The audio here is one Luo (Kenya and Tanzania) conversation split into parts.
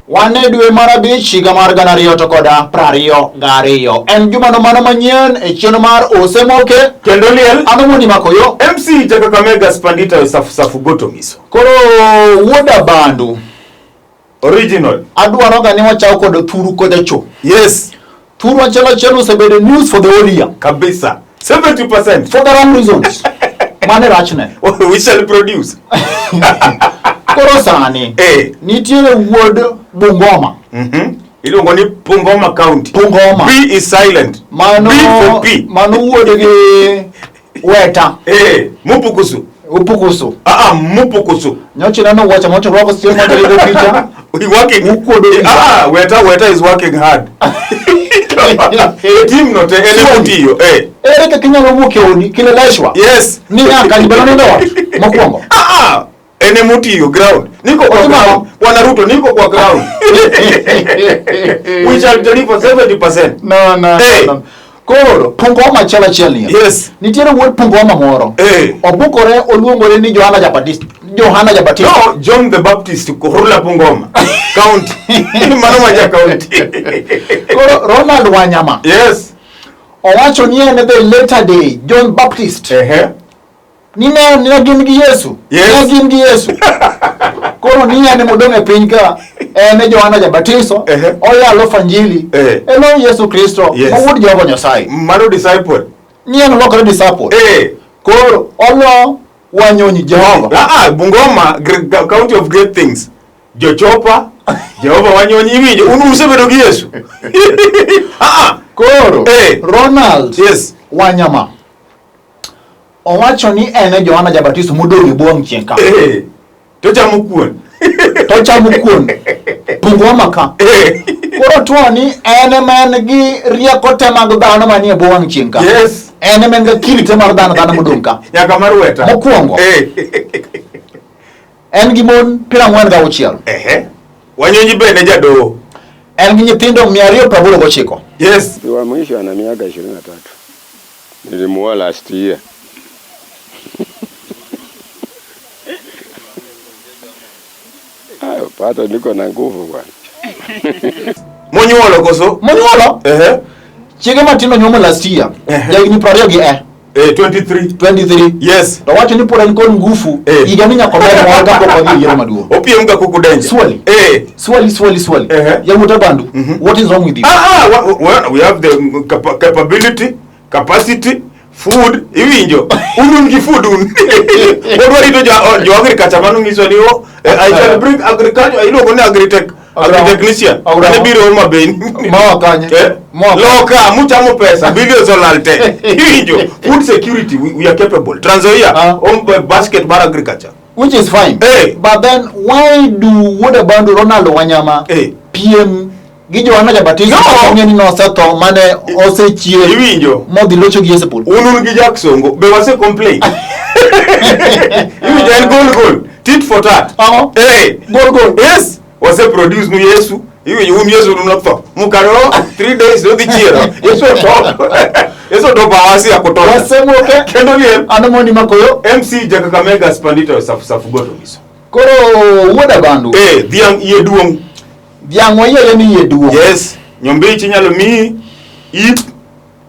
Wane dwe mar abich higa mar 2022 en jumano mano manyien e chenro mar Osemoke kendo liel Anomoni Makoyo MC Jakakamega Spandita safu goto miso koro wuoda bandu original adwaro ga ni wachao kod thuru kod cho. Yes, thuru achiel osebedo news for the whole year kabisa 70% for the wrong reasons. Mane rachne we shall produce koro sani nitiere wuod Bungoma iluongo ni Bungoma County. Bungoma B is silent. Mano B for P. Mano wuod gi Weta Mupukusu. Upukusu Mupukusu. Nyochina no wacha moto roko sio moto ile picha we working Weta is working hard. Team not elementio Ereke kinyalo wuok oni kileleshwa. Yes. Ni anga ni balone ndo mokwongo. Ene mutiyo ground. Niko kwa ground. Bwana Ruto niko kwa ground. We shall deliver 70%. No. Koro Bungoma achiel ni. Yes. Nitiere wuod Bungoma moro. Obukore oluongore ni Johana Jabaptist. No, John the Baptist Kurula Bungoma County. Mano maja county. Koro Ronald Wanyama. Yes. Owacho ni ene the later day John Baptist. Nina gin gi Yesu. Yes. Gin gi Yesu. Koro ni ene modong e piny ka ene Johana Jabatiso. Oyalo fanjili. Elo Yesu Kristo. Wuod Jehova Nyasaye. Maro disciple. Ni ene lokore disciple. Koro olo Wanyonyi Jehova. Bungoma county of great things. Jochopa Jehova Wanyonyi iwinjo unu usebedo gi Yesu. Koro Ronald Wanyama owacho ni ene Johana Jabatiso modong e buong chieng ka. To chamo kuon. Bungoma ka. Koro tuo ni ene men gi rieko te mag dhano manie buong chieng ka. Yes. Ene men ga kirite mar dhano modong ka. Nyaka mar Weta. Mokwongo. En gi mon 46. Wanyonyi bende jadoho. En gi nyithindo 289. Yes. Wa mwisho ana miaka 23. Nilimuoa last year. Pato niko na nguvu bwana. Monyuolo koso? Monyuolo? Chiege matino nyomo last year. Jagni 20 gi 23. Yes. To wacho ni pora ni kon ngufu iga ni nyako mero mwaga poko ni yero maduo. Opiem ga kuku denja. Swali. Ya wuta bandu. What is wrong with you? We have the capability, capacity, food, iwinjo. Unun gi food un. Odwa rito jo agriculture manu ngiso ni I shall bring agriculture, iluongo ni agritechnician. Ane biro maben. Mawa kanye. Loka muchamo pesa billions olalte. Iwinjo. Food security we are capable. Transoia basket bar agriculture. Which is fine. But then why do Woda Bandu Ronald Wanyama PM gi Johana Jabatiso ngeni no seto mane osechie iwinjo modi locho gi Yesepol. Unun gi Jacksongo be wase complain. Iwinjo en goal tit for tat. Goal. Yes. Wase produce nu Yesu. Iwinjo un Yesu nunotho. Mukaro 3 days no dichiero. Yesu do bawasi akutosha. Osemoke kendo liel Anomoni Makoyo MC Jakakamega Spandita safu goto miso. Koro Woda Bandu. Dhiang iye duong. Dhiang waye ni iye duong. Yes. Nyombechi nyalo mi ip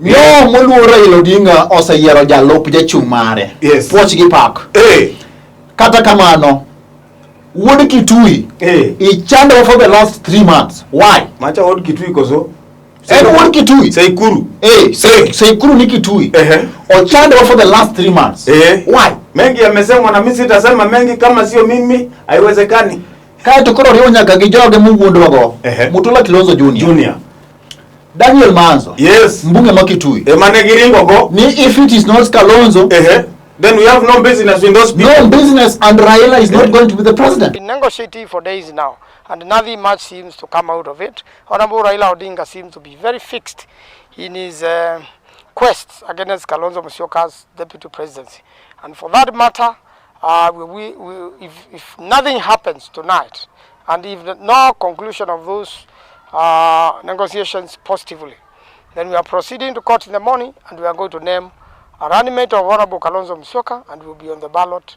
Yo moluora Ilodinga oseyiero jalup jachung' mare. Puoch gi pak. Kata kamano wuod Kitui ichando for the last 3 months. Why? Macha wuod Kitui koso? Wuod Kitui. Seikuru. Seikuru ni Kitui. Ochando for the last 3 months. Why? Mengi amesema na mimi sitasema mengi kama sio mimi haiwezekani. Kaya tukoro riyo nyaka gi joge muwuondwa go. Mutula Kilonzo Junior. Daniel Manzo. Yes. Mbunge ma Kitui. Mane giringo go. Ni if it is not Kalonzo, then we have no business in those people. No business, and Raila is not going to be the president. Been negotiating for days now, and nothing much seems to come out of it. Honorable Raila Odinga seems to be very fixed in his quest against Kalonzo Musyoka's deputy presidency. And for that matter, if nothing happens tonight, and if no conclusion of those negotiations positively, then we are proceeding to court in the morning, and we are going to name a running mate of Honorable Kalonzo Musyoka, and will be on the ballot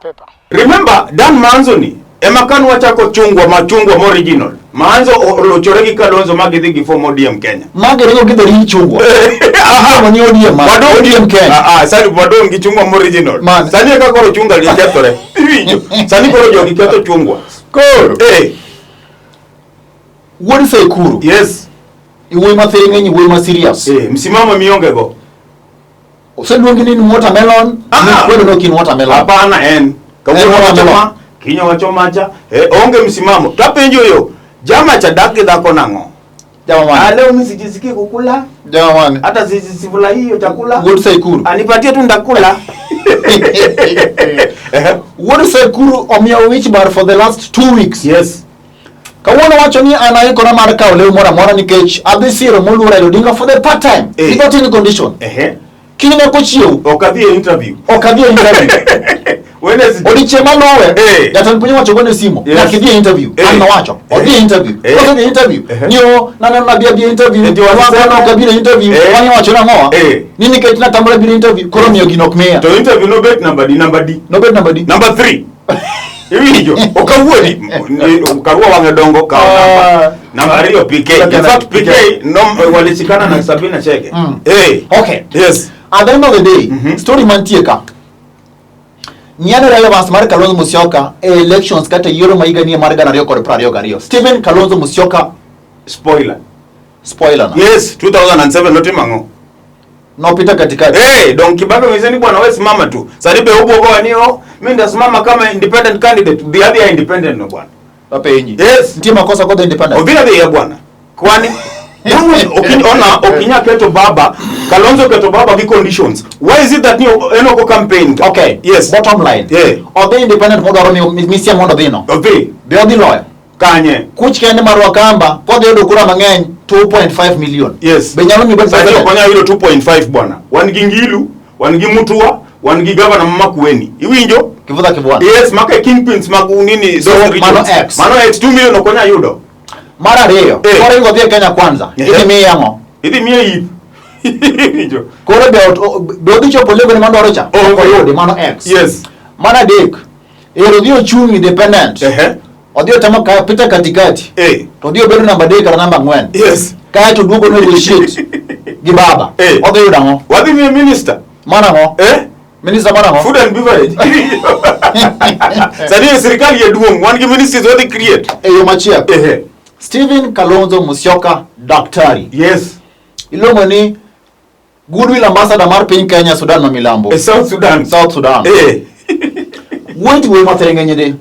paper. Remember, Dan Manzoni, emakanu wachako machungwa original. Manzo olochoregi Kalonzo magidhi gifo ODM Kenya. Magere gidhi chungwa. Mani ODM Kenya. Sani wadong gi chungwa original. Sani ka koro chunga likethore. Iwinjo. Sani koro jogi ketho chungwa. Koro. Wuod Sekuru. Yes. Iwe mathiringe ni iwe serious. Msimamo mionge go. Oseluongi ni watermelon. Ni no kin watermelon. Hapana en. Kawuono kinyo wacho macha. Onge msimamo. Tapenjo yo. Jama cha daki dhako nango. Jama mani. Leo mimi sijisiki kukula. Jama mani. Hata sivula hiyo chakula. Wuod Sekuru. Anipatie tu ndakula. Wuod Sekuru omiyo wich bar for the last 2 weeks. Yes. Kawuono wacho ni anaikona mar kawo lew moro amora nikech adhi siro moluor Raila Odinga for the part time. Without any condition. Kine kochiew. Okadhi interview. Odiche maluwe. Jatend piny wacho gone simo. Nakidhi interview. An wacho. Odhi interview. Odhi interview. Nio na bia interview. Wana okabira interview. Wani wacho na ngoa. Nini kech na tamore bira interview. Koro miyo ginok meya. To interview no bet number D. No bet number D. Number 3. Iwijo. Okawuoni. Ukarua wange dongo ka namba 2 PK. In fact PK no walichikana na Sabina Chege. Okay. Yes. At the end of the day, story mantieka. Nyane relevance mar Kalonzo Musyoka elections kata yoro maiga ni mar gana kod 22. Stephen Kalonzo Musyoka spoiler na. Yes, 2007 notimango. No pita katikati. Don Kibaka mzeni bwana wewe simama tu. Sadibe ubo kwa nio, mimi ndasimama kama independent candidate. The other independent no bwana. Pape yenyi. Yes. Ntie makosa kwa independent. Ovila ya bwana. Kwani Okinya keto baba, Kalonzo keto baba the conditions. Why is it that Enoko campaign? Okay. Yes. Bottom line. Are they independent modaro misia mondo dhino? Okay. They are the lawyer. Kanye. Kuch kende marwa kamba, kwa the kura mang'eny 2.5 million. Yes. Benyalo mi bad president. Sasa konya hilo 2.5 bwana. Wangi Ngilu, wangi Mutua, wangi governor Mama Kueni. Iwinjo? Kivuda kibwana. Yes, maka kingpins nini so Mano X. Mano X 2 million okonya yudo. Mara reo. Kora ingo dhia Kenya kwanza. Idi miye yango. Idi miye hip. Iwinjo. Kora beodhi chopo lego ni mando orocha. Oyode Mano X. Yes. Mana dek. Ero dhio chung independent. Odio tamo kaya pita katikati. To dio bedo namba 3 kara namba 4. Yes. Kaya to dugo no shit. Gibaba. Odio yudango. Wadi mi minister. Mana ngo. Minister mana ngo. Food and beverage. Sadi serikali ya duong wan gi ministries what they create. Yo machia. Stephen Kalonzo Musyoka daktari. Yes. Ilongo ni Goodwill Ambassador mar piny Kenya Sudan ma Milambo. South Sudan. Wenti we matherenge nyede.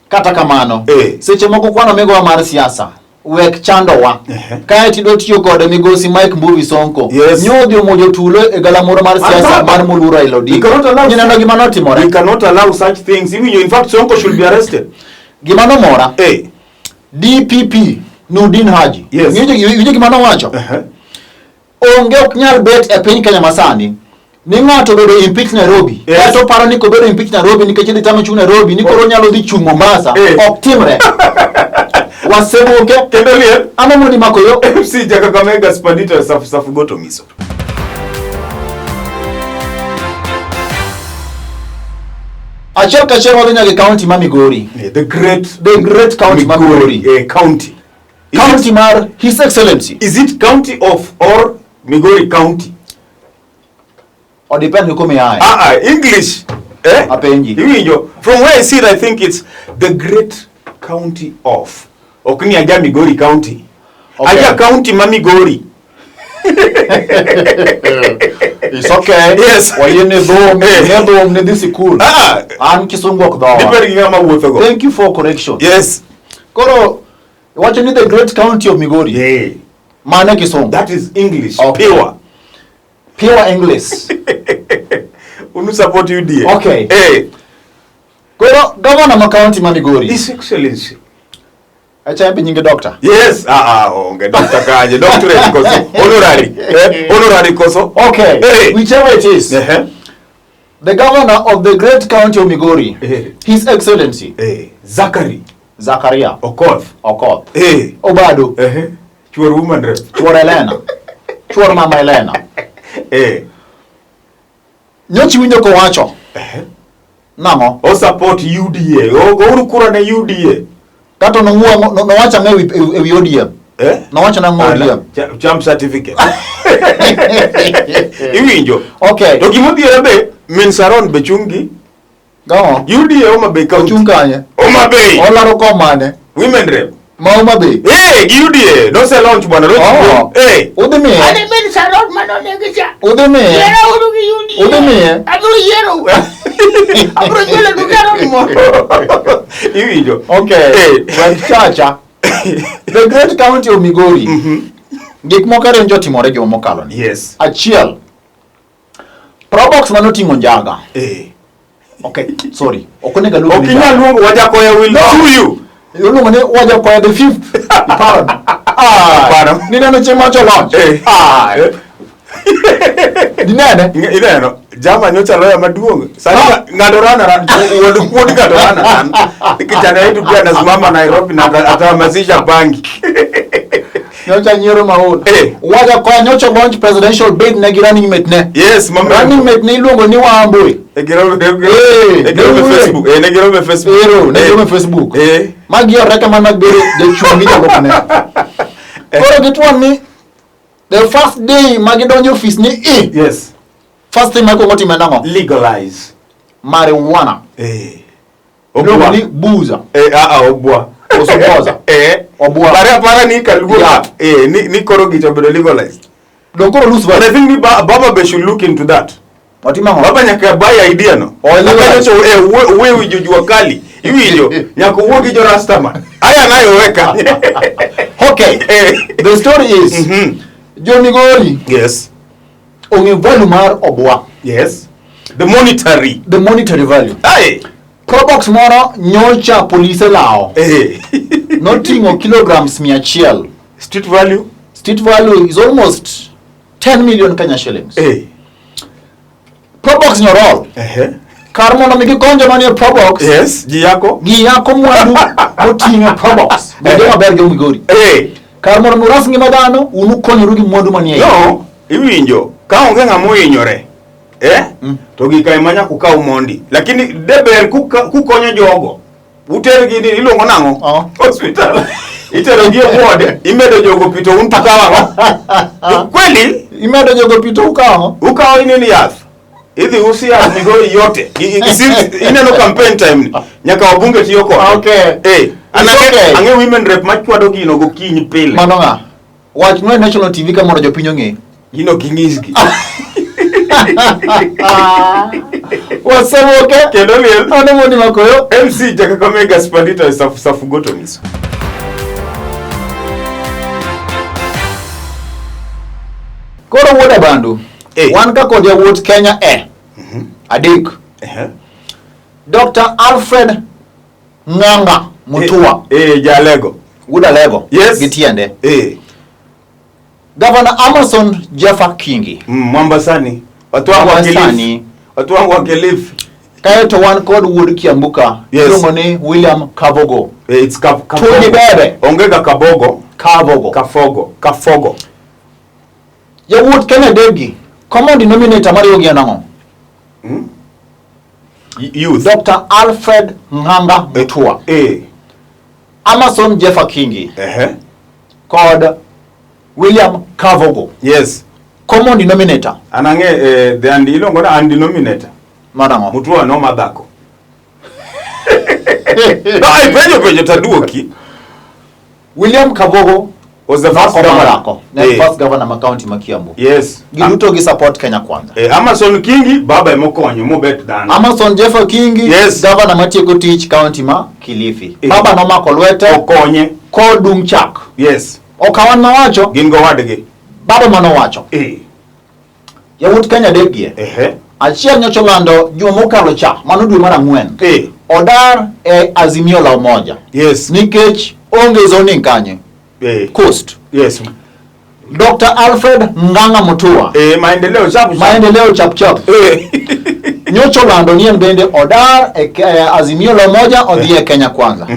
Kata kamano. Seche moko kwano megowa mar siasa. Wek chandowa. Kaya tido tiyo kode migosi Mike Mbuvi Sonko. Nyodhi omojo tulo e galamoro mar siasa mar moluor Raila Odinga. Nyineno gima notimore. We cannot allow such things. In fact, Sonko should be arrested. Gima nomora. DPP Nurdin Haji. Yes. Yuje gima nowacho. Onge ok nyal bet e piny Kenya masani. Ni ng'ato bedo impeach Nairobi. Kato paro ni ko bedo impeach Nairobi nikech idhi tamo chung Nairobi ni koro nyalo dhi chung Mombasa. Ok timre. Wasemoke kendo liel ama mudi makoyo MC Kakamega Spandita safu goto miso. Achiel kachiel wadhi nyaka county ma Migori. The great county ma Migori. County. County mar His Excellency. Is it county of or Migori County? Or depend kome haya. English. Apenji. From where I see it, I think it's the great county of. Okuni aja Migori County. Aja county ma Migori. It's okay. Yes. Wayene dom ne disi cool. An kisungu okdawa. Thank you for correction. Yes. Koro watching the great county of Migori. Yeah. Mane kisungu. That is English. Okay. Pure English. Unu support UDA. Okay. Koro governor ma county ma Migori. His Excellency. Acha yambi nyinge doctor. Yes. Onge doctor kaje. Doctorate koso. Honorary. Honorary koso. Okay. Whichever it is. The governor of the great county of Migori. His Excellency. Zakaria. Okoth. Obado. Chuor woman rep. Chuor Elena. Chuor mama Elena. Nyochi winjo ko wacho. Nango. O support UDA. O kura na UDA. Kato no wacha ngewi ODM. No wacha na ODM. Champ certificate. Iwinjo. Okay. To gimodhiere be Minsaron Bechungi. Go. UDA Oma Bay County. Chunganye. Oma Bay. Olaro komane. Women rep. Oma Bay. Hey, UDA. No say launch bwana. Hey. Udeme. Ane Minsaron manonegija. Udeme. Yera urugi UDA. Udeme. Abro yero. Abro yelo dugaro ni mo. Iwinjo. Okay. When chacha. The great county of Migori. Gik mokare njo timore jo mokalo ni. Yes. Achiel. Probox manotingo njaga. Okay, sorry. Okonega luongo. Okinya luongo Wajakoya will sue you. Luongo ne Wajakoya the fifth. Pardon. Ni neno chema cho launch. Dinene? Ineno. Jama nyocha loya maduong. Sasa ngadorana wadu kuodi ngadorana. Kijana yetu pia anasimama Nairobi na atahamasisha bangi. Nyocha nyero maul. Wajakoya nyocha launch presidential bid na running mate ne. Yes, mama. Running mate ne luongo ni Wambui. Negiro Facebook. Negiro Facebook. Negiro Facebook. Magio recommend magbere de chungi jagopne. Koro gitwan ni the first day magidonjo office ni yes. First thing mako ngoti menango legalize marijuana. Obwa ni buza. Obwa. Osoboza. Obwa. Para ni kalugula. Ni koro gichobedo legalized. Dokoro lose value. I think Baba Be should look into that. Watimango. Baba nyaka buy idea no. Nakacho we jujua kali. Iwijo nyaka uogi jo rastaman. Aya nayo weka. Okay. The story is Jo Migori. Yes. Onge value mar obwa. Yes. The monetary value. Aye. Probox moro nyocha police lao. Notingo kilograms 100. Street value is almost 10 million Kenya shillings. Probox nyorol. Karmo na miki konjo mani Probox. Yes, giyako mwandu motinga Probox. Bende maber jo Migori. Karmo na muras ngima dhano unu konyo rugi mwandu mani yeye. No, iwinjo ka onge ngamo hinyore. To gikai manya kukau mondi. Lakini deber kukonyo jogo. Uter gini ilongo nango. Hospital. Itero gie ward, imedo jogo pito untukawa. Kweli, imedo jogo pito ukawa. Ukawa nini yath. Hizi usi ya Migori yote. Ineno campaign time. Nyaka wabunge tiyoko. Okay. Ange women rep machwado gino gokinyi pile. Manonga. Watch no national TV kama moja pinyo nge. Ino kingizgi. Osemoke. Kedoliel. Ano moni makoyo. MC Jakakamega Spandita safugoto miso. Koro woda bandu. Wan ka kod yawuot Kenya Adik. Dr. Alfred Nganga Mutua. Jalego. Wuda Lego. Yes. Gitiende. Governor Amason Jeffa Kingi. Mwambasani. Watu wangu wa Kilifi. Kaeto wan kod wuod Kiambuka. Yes. Ni William Kavogo. It's Kafogo. Tuni bebe. Ongega Kabogo. Kafogo. Yawuot Kenya Degi. Common denominator mari yogi anango. Youth. Dr. Alfred Nganga Mutua. Amason Jeffa Kingi. Called William Kavogo. Yes. Common denominator. Anange the andilongo na undenominator. Manango. Mutua no madhako. No, I taduoki. William Kavogo was the first governor. First governor ma county ma Kiambu. Yes. Giduto gi support Kenya Kwanza. Amason Kingi baba emokonyo mo bet dana. Amason Jeffa Kingi. Yes. Governor matieko tich county ma Kilifi. Baba no mako lwete okonye ko dung chak. Yes. Okawan mawacho gingo wadgi. Baba mano wacho. Yawuot Kenya Degie. Achiel nyocho lando juma mokalo cha mano dwe mar 4. Odar Azimio la Umoja. Yes. Nikech onge zoning kanye. Coast. Yes. Dr. Alfred Nganga Mutua. Maendeleo chap. Nyocho lando nien bende odar Azimio la Umoja odhie Kenya Kwanza.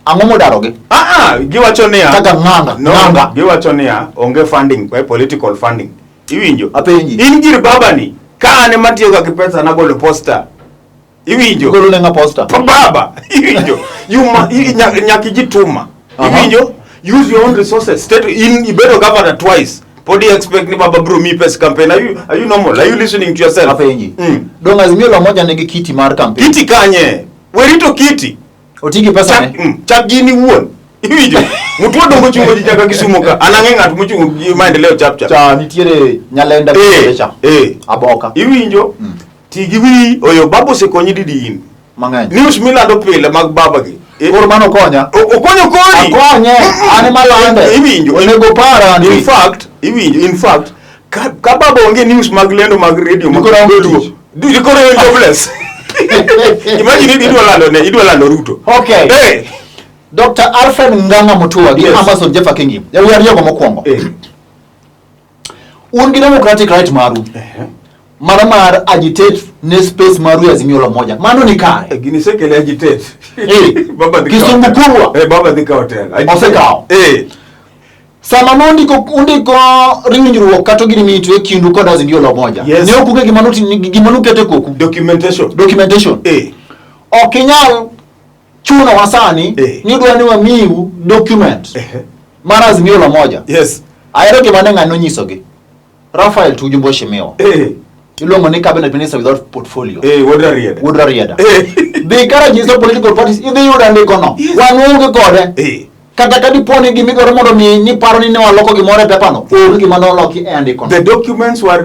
Angomo daroge. Giwachonia. Kaka Nganga. Nganga. Giwachonia onge funding, political funding. Iwinjo. Apenji. Ingir baba ni. Kaane matiyo ka kipesa na golo poster. Iwinjo. Golo nenga posta. Baba. Iwinjo. Nyaki jituma. Iwinjo. Use your own resources. State in Ibedo governor twice. What do you expect ni baba bro me pes campaign? Are you normal? Are you listening to yourself? Apenji. Dong Azimio la moja nigi kiti mar campaign. Kiti kanye. Werito kiti. Otigi pesa ne. Chak gini wuon. Iwinjo. Mutu odongo chungo jijaka Kisumu ka. Anange ng'at mochungo maendeleo chap. Cha nitiere Nyalenda cha. Aboka. Iwinjo. Tigi wi oyo babo se konyi didi in. Mang'eny. News milando pile mag baba gi. Koro mano konya. Okonyo kodi. Akonye. Ane malande. Iwinjo. Onego para ni. In fact, ka baba onge news mag lendo mag radio mag radio. Dikoro en jobless. Imagine idwa lando Ruto. Okay. Hey. Dr. Alfred Nganga Mutua gi Amazon Jeffa Kingi. Ya wiariyo mokwongo. Un gi democratic right maru. Mar agitate ne space maru ya Azimio la moja. Mano ni kare. Gini sekele agitate. Baba Kisumu kurwa. Baba dhika hotel. Osekao. Sama undiko riwinjruok kata gini mitu e kindu kod Azimio la moja. Yes. Ne okuge gimanu kete koku. Documentation. Okinyal chuno wasani ni dwa ni wamiu document. Mar Azimio la moja. Yes. Ayero gima ne ng'ano nyisogi. Rafael Tujumbo Shimeo. Iluongo ni cabinet minister without portfolio. Woodra Rieda. The encourage political parties idhi yuda ndiko no. Wan onge kode. Kata kadi poni gimi goro mondo ni paro ni ne waloko gimoro e paper no. Gima no loki e andiko. The documents were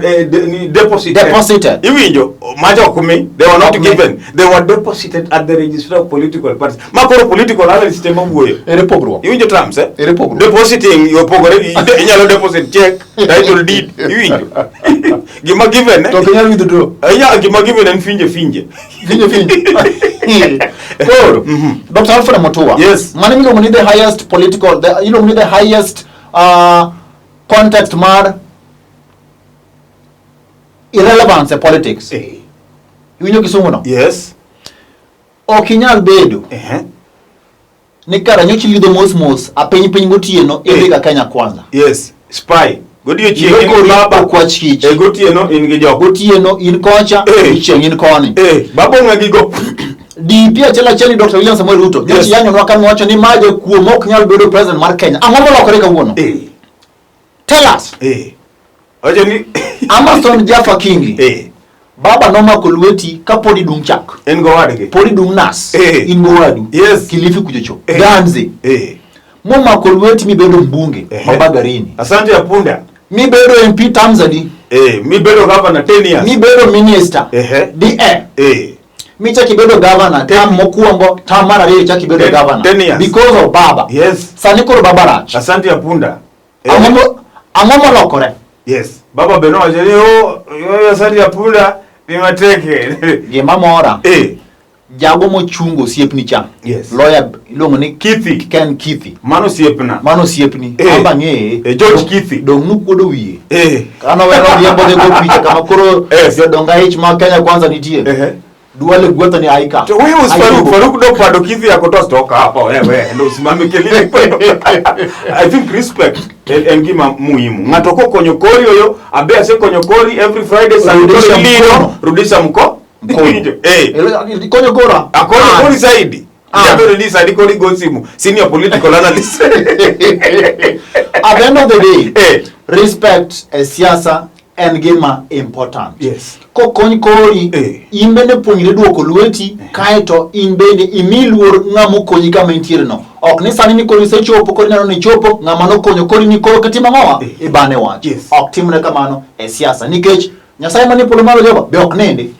deposited. Iwinjo majo kumi they were not given. They were deposited at the registrar of political parties. Makoro political analyst tema buoyo. Ere pogro. Iwinjo terms Ere pogro. Depositing your pogore inyalo deposit check title deed. Iwinjo. Gima given to kenyal withdraw. Gima given en finje. Koro, Dr. Alfred Mutua. Yes. Mani miluongo ni the highest political, the highest context mar irrelevance politics. Iwinjo Kisumu no? Yes. Okinyal bedo. Ni kara nyochi lido mos a piny gotieno edhiga Kenya kwanza. Yes. Spy. Godio chieng baba kwa chich. Gotieno in gi jok. Gotieno in kocha, chieng in koni. Babo ng'agi go. Di pia chela Dr. William Samuel Ruto. Nyochi yanyo nwaka mwacho ni maje kuo mok nyal bedo president mar Kenya. Ang'o molokore kawuono? Tell us. Oje ni Amazon Jeffa Kingi. Baba nomako lweti ka podi dung chak. En go wadgi. Podi dung nas. In go wadu. Yes. Kilifi kujocho. Ganze. Momako lweti mi bedo mbunge. Mabagarini. Asante ya punda. Mi bedo MP Tanzania. Mi bedo governor 10 years. Mi bedo minister. Mi chaki bedo governor. Tam mokuongo. Tam mara rei chaki bedo governor. 10 years. Because of baba. Yes. Sani koro baba rach. Asante ya punda. Ang'o molokore? Yes. Baba beno ajeni yo asante ya punda ni mateke. Gima mora. Jago mochungo siepni cha. Yes. Lawyer ilongo ni Kithi. Ken Kithi. Mano siepni. Amba ng'e. George Kithi. Dong nukuodo wiye. Kano wero riembo de go picha kama koro jodonga hich ma Kenya kwanza nitie. Duale gweta ni aika. To wewe Faruk do pado Kithi yako tostoka hapa wewe ndio usimame kelele. I think respect en gima muhimu. Ng'ato ko konyokori oyo abe ase konyokori every Friday Sunday lino rudisha mko. Konyo gora. Akonyo kori zaidi. Jabe release adikori gosimu. Senior political analyst. At the end of the day, respect siasa en gima important. Yes. Ko konyo kori imbende puonjre duoko lweti kaeto imbende imiluor ng'amo konyi kama intiere no. Ok ni sani ni kori se chopo kori nano ni chopo ng'ama no konyo kori ni koro katima ng'owa ibane wach. Ok timre kamano siasa nikech Nyasaye manipolo malo joba be ok nende.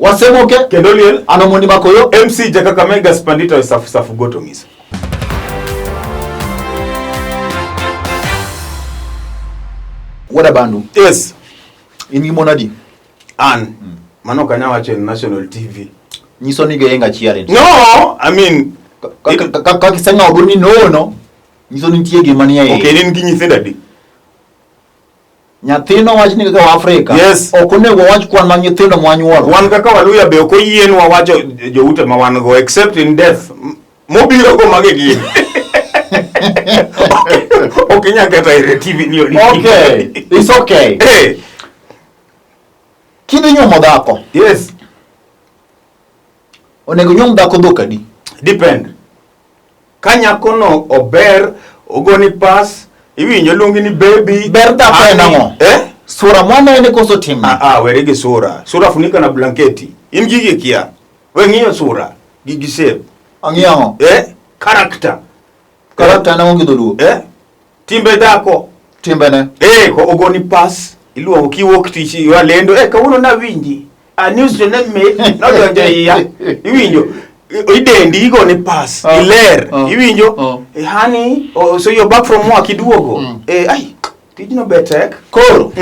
Osemoke kendo liel anomondi makoyo MC Jakakamega Spandita safu gotomisa. What abandu? Yes. Ingi monadi? Mano kanya wache National TV. Nyiso ni genga chiare. No, I mean kakisenga oduni no. Nyiso ni tie gima ni Okay, nin gi nyithinda di. Nyathino wach ni kaka Afrika. Yes. Okunego wach kwan ma nyithindo mwanyuolo. Wan kaka waluya be okoyien wa wacho joute ma wan go except in death. Mobiro go mage gi. Okay, nyakata ire TV ni oni. Okay, it's okay. Hey. Kidi nyomo dhako. Yes. onego nyuom dhako dhok adi? Depend. Ka nyako no ober, ogoni pas, iwinjo luongi ni baby. Ber dhako en ang'o? Sura mwana ene koso timni? Were gi sura. Sura funika na blanketi. In gigi kia. We ng'iyo sura. Gigi shape. Ang'iyo ang'o? Character. Character na ongi dholuo? Timbe dhako. Timbe ne? Ko ogoni pas. Iluongo kiwuok tich iwa lendo. Kawuono na winji. A news to net me. Nodonjo iya. Iwinjo. Idendi igoni pas. Iler. Iwinjo. Honey. So you're back from work iduogo. Tijno betek. Koro.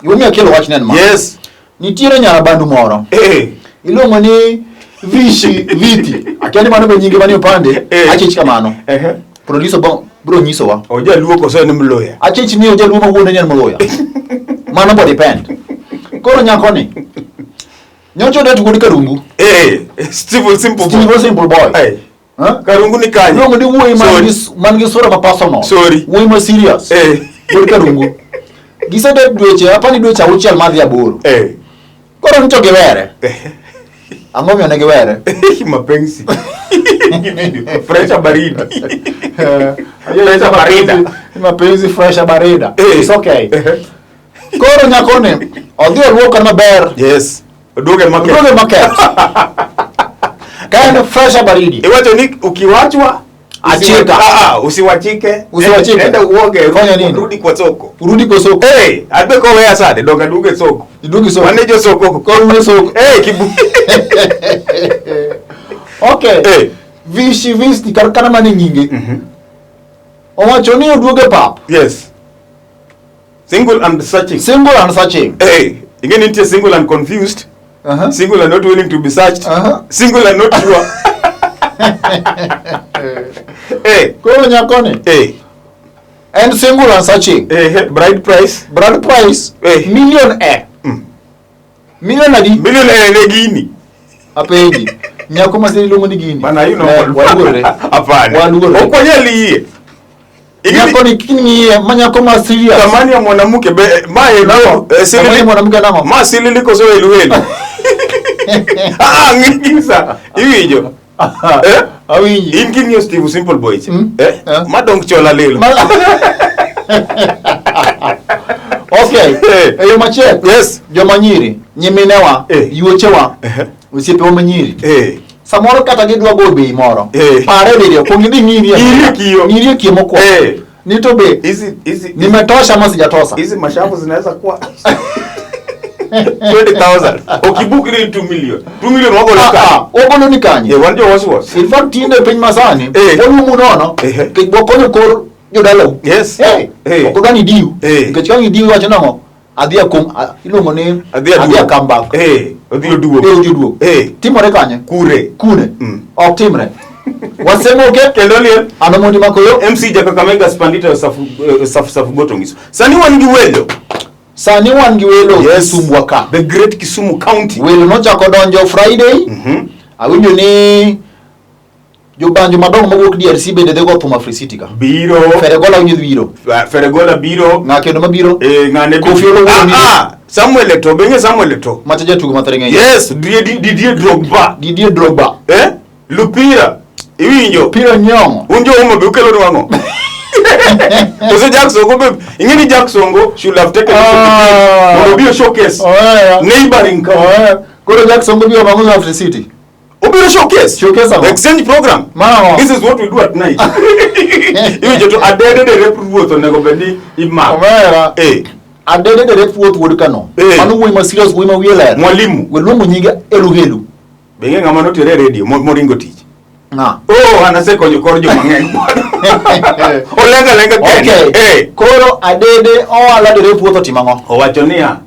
Gimomiyo akelo wach nen ma. Yes. Nitiere nyarabandu moro. Iluongo ni Viti. Akiani mano be nyinge mani opande. Achich kamano. Producer bro nyisowa. Ojaluo koso ni mloya. Achich ni ojaluo mawuone nyen mloya. Mano bo depend. Koro nyako ni. Nyocho det gudi karungu. Steve simple boy. Karungu ni kanyi. Luongo ni wuoyi man gi sura ma personal. Sorry. Wuoyi ma serious. Gudi karungu. Gisede dweche apani dweche auchiel madhi aboro. Koro nito giwere. Ang'o miyo ne giwere? Mapenzi. Fresha barida. Fresha barida. Mapenzi fresha barida. It's okay. Koro nyako ni odhi oluokan maber. Yes. Oduoge market. Kaenda fresha baridi. Iwacho ni ukiwachwa achika. Usiwachike. Enda uoge. Fanya nini? Urudi kwa soko. Adeko wewe sade donga duge soko. Idugi soko. Wanejo soko. Kwa soko. Kibu. Okay. Vishi karkana mani nyingi. Owacho ni oduoge pap. Yes. Single and searching. Again into single and confused. Single and not willing to be searched. Single and not sure. Koro nyako ni. And single and searching. Bride price. Million Million adi? Million ne gini. Apeji. Nyako masiri luongo ni gini. Bana walugore. Hapana. Walugore. Okonyali yie. Nyako ni kini manyako masiri. Tamani ya mwanamke silili mwanamke namo. Silili koso eluhelu. Ngisa. Iwijo. Awinji. Ingini Steve simple boy. Madong chola lelo. Okay. Eyo mache. Yes. Jomanyiri, nyiminewa, yuochewa. Usiepe manyiri. Samoro kata gidwa go bei moro. Pare video kongidi ngiri kio moko. Nito be. Nimetosha ama sijatosha. Hizi mashavu zinaweza kuwa 20,000. Okibook ni 2 million. 2 million wako leka. Obono ni kanye. Wanjo was. In fact tinde piny masani, onu munono. Kibokonyo kor jodalo. Yes. Okogani diu. Kechkangi diu wacho nango. Adhia iluongo ni adhia come back. Odhi oduogo. Timore kanye? Kure. Ok timre. Osemoke kendo liel anomondi makoyo MC Jakakamega Spandita safu gotongiso. Sani wan gi welo Kisumu waka. The great Kisumu County. Welo nochako donjo Friday. Awinjo ni jobanjo madongo mawuok DRC bende dhego thuma Free City ka. Biro. Feregola biro. Ng'akendo mabiro. Ng'ane Kofi Olomide. Samuel Eto'o. Macha jatugo mathare. Yes, Didier Drogba. Lupira. Iwinjo. Pira nyongo. Unjo umo be ukelo nwango. Ose Jackson go be. Ingeni Jackson go should have taken it. Obiro showcase. Neighboring come. Koro Jackson go be omango na Free City. Obiro showcase. Exchange program. This is what we do at night. Iwinjo to adede de report onego bedi imam. Adede de report wod kano. Manu wuoyi ma serious wuoyi ma wiye ler. Mwalimu. Weluongo nyinge Eluhelu. Benge ngama notere radio moringo tich. Anase konyo kor jo mang'eny. Olenga okay. Koro adede oala de puotho timang'o. Owacho niya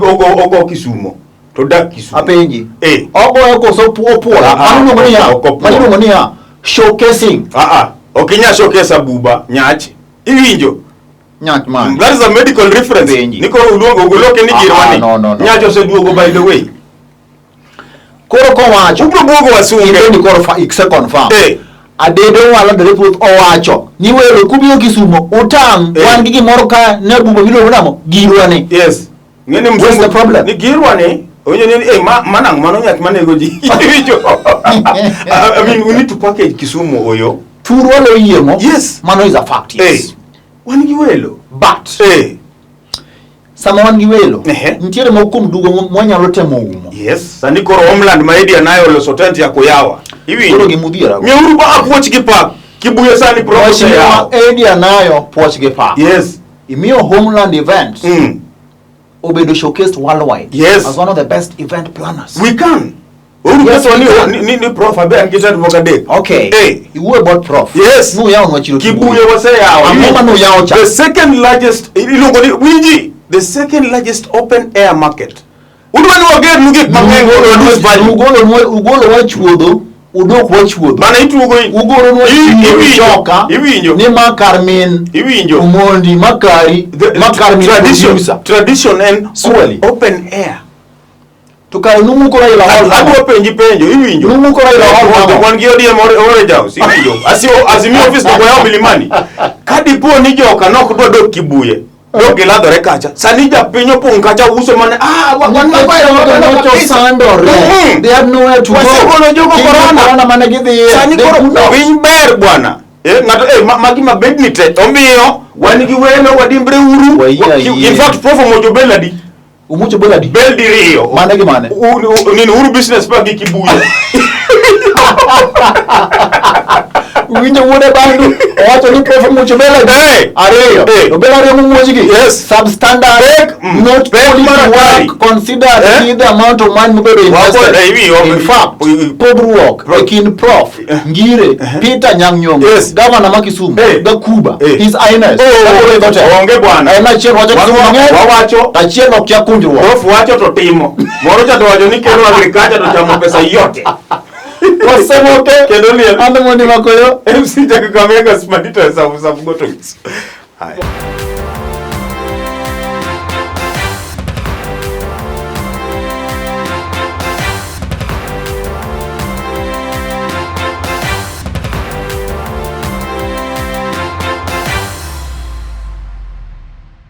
ogo Kisumo to dak Kisumo. Apenji. Ogo koso opuola. Mano niya showcasing. Okinya showcase abuba nyach. Iwinjo. Nyach man. That is a medical reference. Niko uluongo goloke ni girwani. No. Nyach oseduogo by the way. Koro kowacho ubrobuogo wasunge ni koro ikse confirm adedo wala de report owacho ni welo kubiro Kisumo utang wangi gimoro ka ne bubo bilo namo girwane. Yes ngene mzungu the problem ni girwane Onye ni mano nyak manego ji. I mean, we need to package Kisumu oyo. Turwalo yiemo. Yes. Mano is a fact, yes. Wan gi welo. But sama wan gi welo. Ntiere mokum dugo mwanyalo temo umo. Yes. Sani koro homeland maedia nayo loso tent ya kuyawa. Hivi. Koro gimudhiera. Miuru ba apwoch gi pak. Kibuye sani promotion ya. Edia nayo poch gi pak. Yes. Imio homeland events. Obedo showcased worldwide. Yes. As one of the best event planners. We can. Yes, ni prof abe angita vokade. Okay. You about prof. Yes. No ya onwachiro Kibuye wase ya. Amoma no ya ocha. The second largest the second largest open air market. Udwani wager nuge mangengo reduce value. Ugolo wachuodho. Udok wachuodho. Mana itugo ugoro no choka. Iwinjo. Ni makarmin. Iwinjo. Umondi makari. Makarmin tradition and swelly. Open air. Tukare numu kora ila hall. Abo penjo iwinjo. Numu kora ila hall. Wan gi odiem ore house iwinjo. Azimi office to goya milimani. Kadi po ni joka nok dok Kibuye. Dok giladore kacha. Sani japinyo pung kacha uso mane wan mabayo sandor. They have nowhere to go. Wasegono jogo corona mane gidhi. Sani koro winy ber bwana. Ngato magi mabedni te omiyo wan gi welo wadimbre uru. In fact profo mojo beladi. Umucho beladi. Beldi rio. Mane gi mane? Nini uru business pa gi Kibuye. Winjo wuode bandu owacho ni profo mucho beladi. Ariyo. To beladi mumuoji gi. Yes. Substandard. Not quality work considered the amount of money mubedo invested. In fact, pogruok ekind prof Ngire Peter Nyang'nyong, governor ma Kisumu, Gakuba, His Highness. Onge bwana. Ena chieng wacho wawacho achiel ok ya kunjruok. Prof wacho to timo. Moro cha to wacho ni kero agriculture to chamo pesa yote. Osemoke Kendo ni ando moni makoyo MC Kakamega Smadito safu goto. Hai.